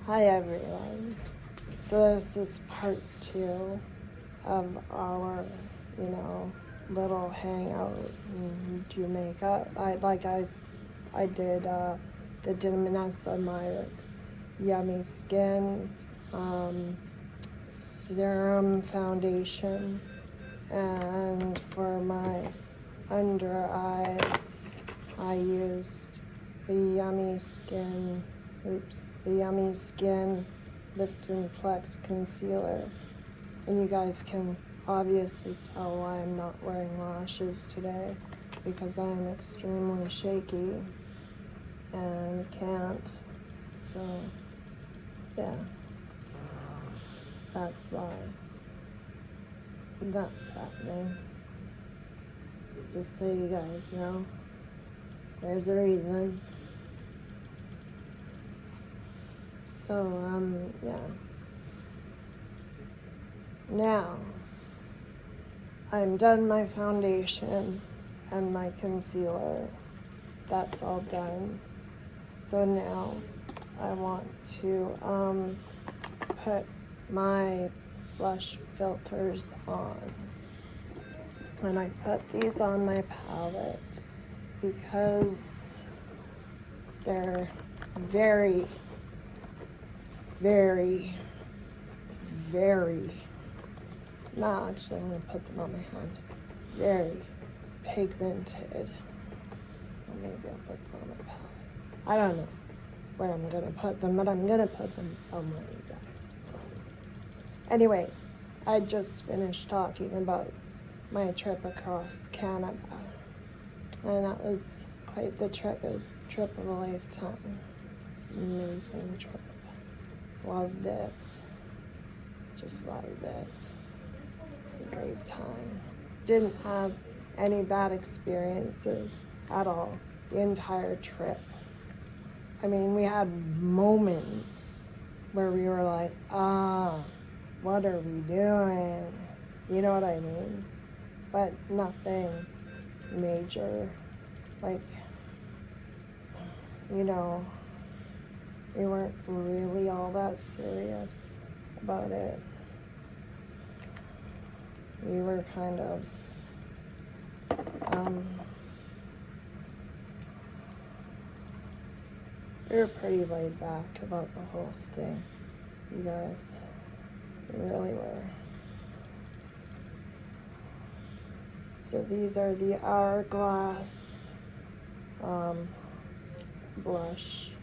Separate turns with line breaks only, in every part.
Hi everyone. So this is part 2 of our, little hangout and do makeup. I did the Vanessa Myricks Yummy Skin Serum Foundation, and for my under eyes I used the Yummy Skin Lift and Flex Concealer. And you guys can obviously tell why I'm not wearing lashes today, because I am extremely shaky and can't. So, yeah, that's why that's happening. Just so you guys know, there's a reason. So, yeah. Now, I'm done my foundation and my concealer. That's all done. So now I want to put my blush filters on. And I put these on my palette because they're very, no, actually I'm going to put them on my hand, very pigmented. Or maybe I'll put them on my palette. I don't know where I'm going to put them, but I'm going to put them somewhere, you guys. Anyways, I just finished talking about my trip across Canada, and that was quite the trip. It was a trip of a lifetime. It's an amazing trip. Loved it. Just loved it. A great time. Didn't have any bad experiences at all the entire trip. I mean, we had moments where we were like, what are we doing? You know what I mean? But nothing major. Like, we weren't really all that serious about it. We were kind of, we were pretty laid back about the whole thing, you guys. We really were. So these are the Hourglass blushes.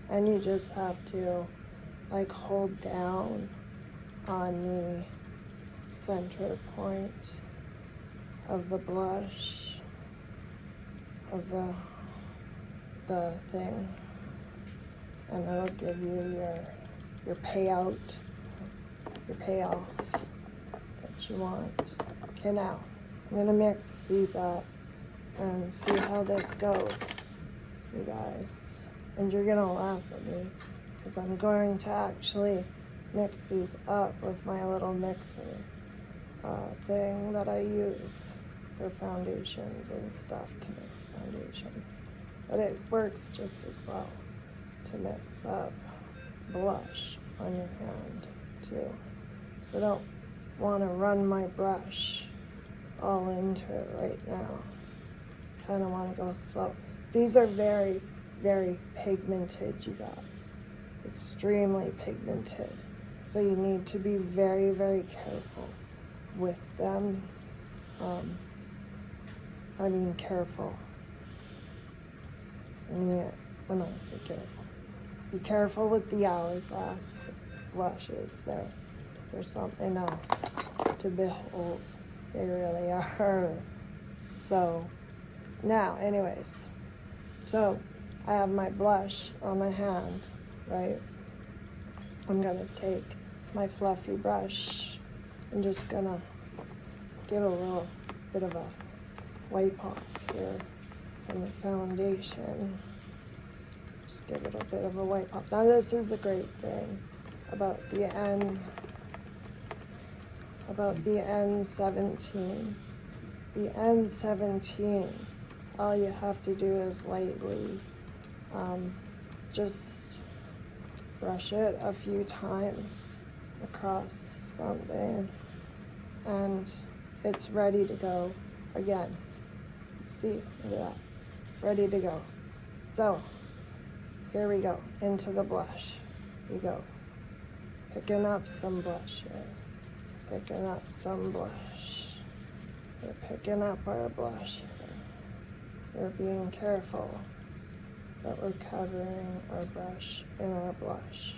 And you just have to hold down on the center point of the blush of the thing, and it'll give you your payoff that you want. Okay, now I'm gonna mix these up and see how this goes, you guys. And you're gonna laugh at me, because I'm going to actually mix these up with my little mixer thing that I use for foundations and stuff, to mix foundations. But it works just as well to mix up blush on your hand too. So I don't want to run my brush all into it right now. Kind of want to go slow. These are very, very pigmented, you guys. Extremely pigmented. So you need to be very, very careful with them. Careful. When I say careful, be careful with the Hourglass blushes. They're something else to behold. They really are. So now, anyways, so I have my blush on my hand, right? I'm gonna take my fluffy brush. I'm just gonna give a little bit of a wipe off here on the foundation. Just give it a bit of a wipe off. Now this is the great thing about the end about the N17s. The N17, all you have to do is lightly just brush it a few times across something, and it's ready to go again. See, look at that, ready to go. So, here we go, into the blush. We go, picking up some blush here, picking up some blush. We're picking up our blush here. We're being careful that we're covering our brush in our blush.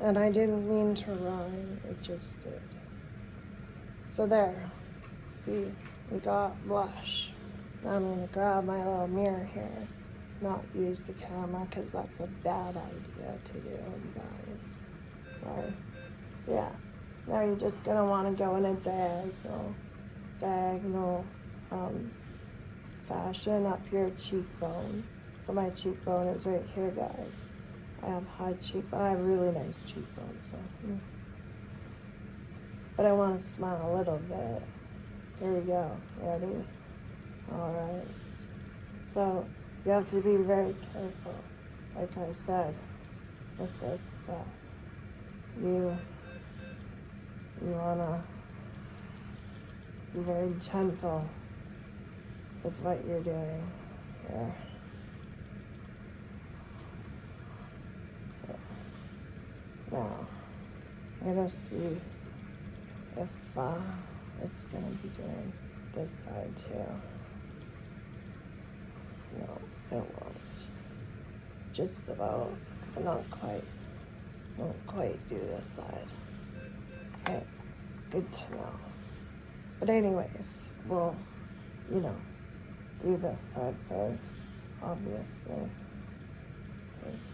And I didn't mean to rhyme, it just did. So there, see, we got blush. Now I'm gonna grab my little mirror here, not use the camera, because that's a bad idea to do, you guys. Sorry. So yeah, now you're just gonna wanna go in a diagonal fashion up your cheekbone. So my cheekbone is right here, guys. I have high cheekbone. I have really nice cheekbones, so. But I want to smile a little bit. Here we go. Ready? All right. So you have to be very careful, like I said, with this stuff. You wanna be very gentle with what you're doing here. Now, I'm gonna see if it's gonna be doing this side too. No, it won't. Just about, but not quite. Won't quite do this side. Okay, good to know. But anyways, we'll, do this side first, obviously. Because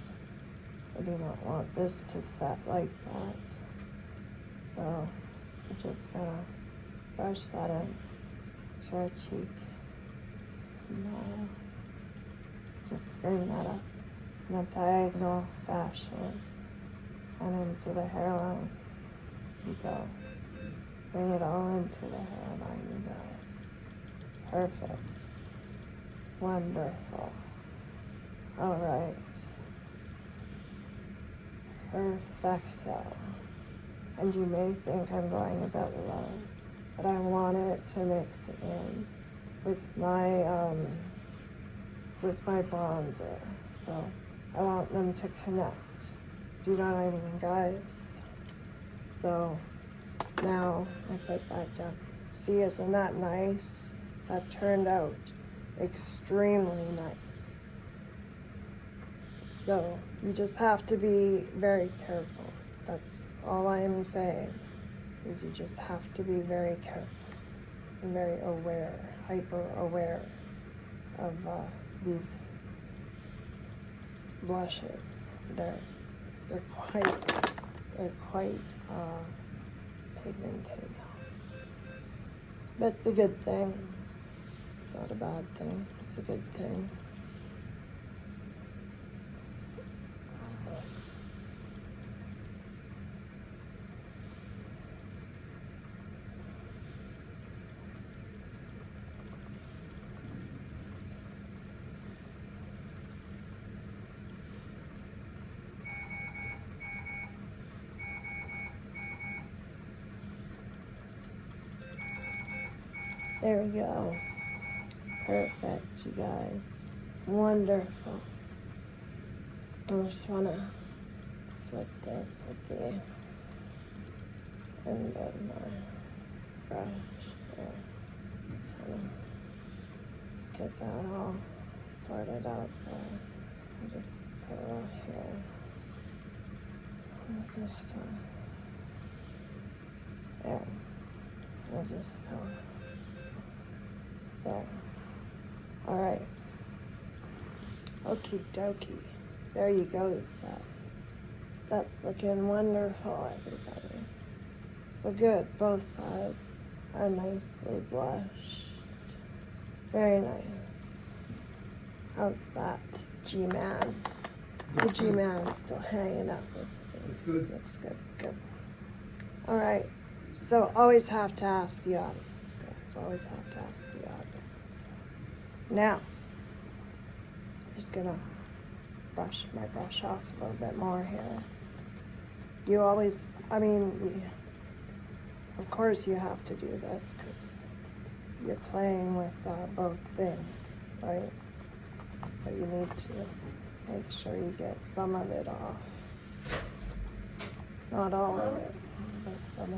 I do not want this to set like that. So we're just gonna brush that in to our cheek. Smile. Just bring that up in a diagonal fashion and into the hairline. You go. Bring it all into the hairline, you guys. Perfect. Wonderful. All right. Perfecto. And you may think I'm going a bit low, but I want it to mix in with my bronzer. So I want them to connect. Do you know what I mean, guys? So now I put that down. See, isn't that nice? That turned out extremely nice. So you just have to be very careful. That's all I am saying, is you just have to be very careful and very aware, hyper aware of these blushes. They're quite pigmented. That's a good thing. It's not a bad thing. It's a good thing. There we go. Perfect, you guys. Wonderful. I just want to flip this at the end of my brush there. Kind of get that all sorted out there. And just put it all here. And just, there. I'll just go there. All right. Okie dokie. There you go, guys. That's looking wonderful, everybody. So good. Both sides are nicely blushed. Very nice. How's that, G-Man? The G-Man is still hanging out with me.
Looks good.
Looks good. Good. All right, so always have to ask the audience, guys. Always have to ask the audience. Now, I'm just gonna brush my brush off a little bit more here. You always, of course you have to do this because you're playing with both things, right? So you need to make sure you get some of it off. Not all of it, but some of it.